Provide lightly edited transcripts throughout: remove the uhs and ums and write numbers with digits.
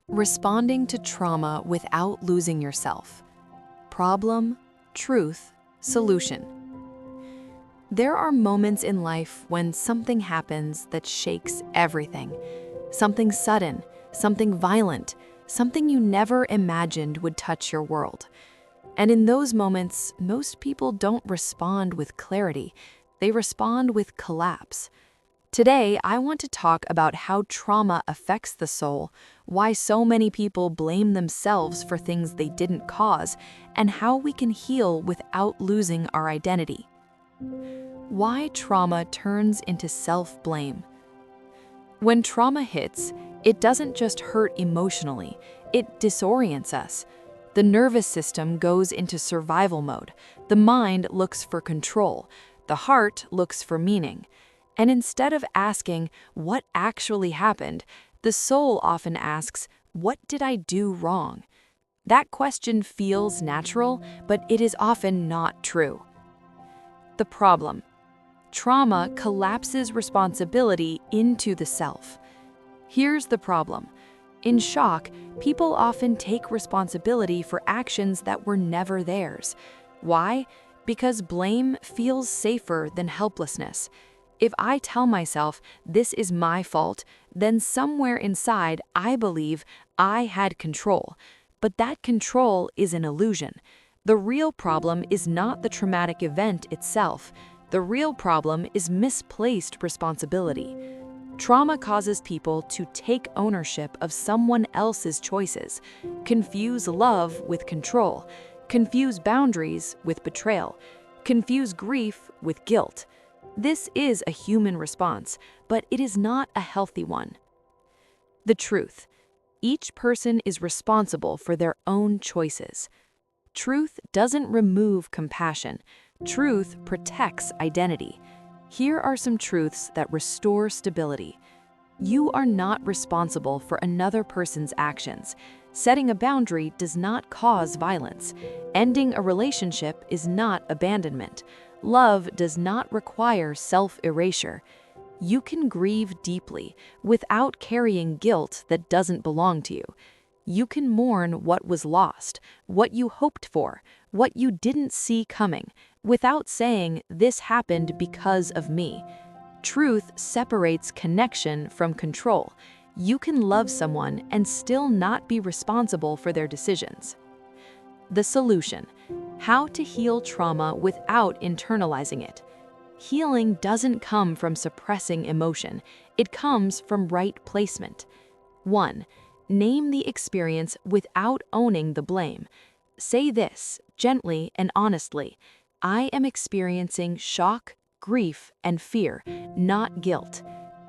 Responding to trauma without losing yourself. Problem, truth, solution. There are moments in life when something happens that shakes everything. Something sudden, something violent, something you never imagined would touch your world. And in those moments, most people don't respond with clarity. They respond with collapse. Today, I want to talk about how trauma affects the soul, why so many people blame themselves for things they didn't cause, and how we can heal without losing our identity. Why trauma turns into self-blame. When trauma hits, it doesn't just hurt emotionally, it disorients us. The nervous system goes into survival mode. The mind looks for control. The heart looks for meaning. And instead of asking, what actually happened, the soul often asks, what did I do wrong? That question feels natural, but it is often not true. The problem. Trauma collapses responsibility into the self. Here's the problem. In shock, people often take responsibility for actions that were never theirs. Why? Because blame feels safer than helplessness. If I tell myself this is my fault, then somewhere inside I believe I had control. But that control is an illusion. The real problem is not the traumatic event itself. The real problem is misplaced responsibility. Trauma causes people to take ownership of someone else's choices, confuse love with control, confuse boundaries with betrayal, confuse grief with guilt. This is a human response, but it is not a healthy one. The truth. Each person is responsible for their own choices. Truth doesn't remove compassion. Truth protects identity. Here are some truths that restore stability. You are not responsible for another person's actions. Setting a boundary does not cause violence. Ending a relationship is not abandonment. Love does not require self-erasure. You can grieve deeply without carrying guilt that doesn't belong to you. You can mourn what was lost, what you hoped for, what you didn't see coming, without saying, this happened because of me. Truth separates connection from control. You can love someone and still not be responsible for their decisions. The solution. How to heal trauma without internalizing it. Healing doesn't come from suppressing emotion. It comes from right placement. 1. Name the experience without owning the blame. Say this, gently and honestly. I am experiencing shock, grief, and fear, not guilt.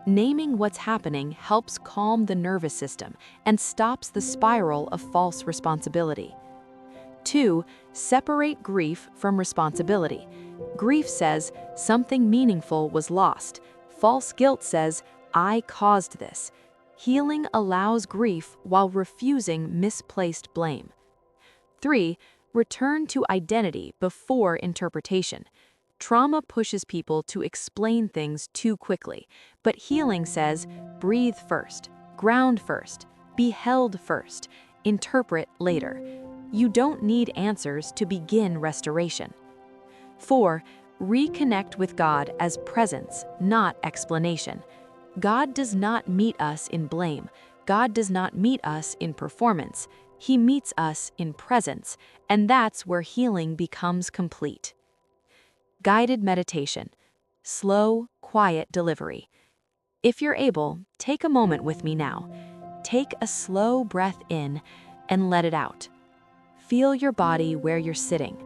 Naming what's happening helps calm the nervous system and stops the spiral of false responsibility. 2. Separate grief from responsibility. Grief says, something meaningful was lost. False guilt says, I caused this. Healing allows grief while refusing misplaced blame. 3. Return to identity before interpretation. Trauma pushes people to explain things too quickly, but healing says, breathe first, ground first, be held first, interpret later. You don't need answers to begin restoration. 4. Reconnect with God as presence, not explanation. God does not meet us in blame. God does not meet us in performance. He meets us in presence, and that's where healing becomes complete. Guided meditation. Slow, quiet delivery. If you're able, take a moment with me now. Take a slow breath in and let it out. Feel your body where you're sitting.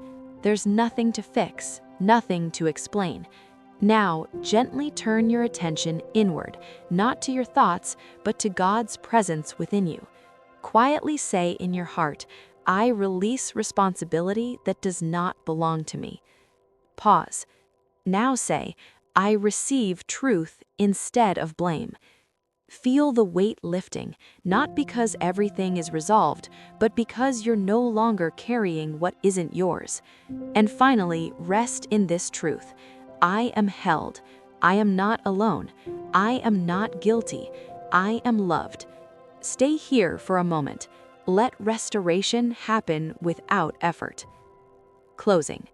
There's nothing to fix, nothing to explain. Now, gently turn your attention inward, not to your thoughts, but to God's presence within you. Quietly say in your heart, I release responsibility that does not belong to me. Pause. Now say, I receive truth instead of blame. Feel the weight lifting, not because everything is resolved, but because you're no longer carrying what isn't yours. And finally, rest in this truth. I am held. I am not alone. I am not guilty. I am loved. Stay here for a moment. Let restoration happen without effort. Closing.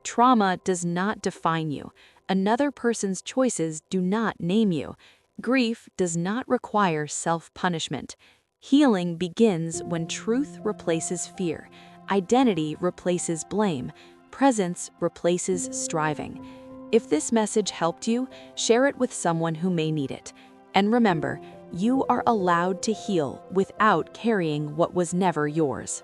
Trauma does not define you. Another person's choices do not name you. Grief does not require self-punishment. Healing begins when truth replaces fear, identity replaces blame, presence replaces striving. If this message helped you, share it with someone who may need it. And remember, you are allowed to heal without carrying what was never yours.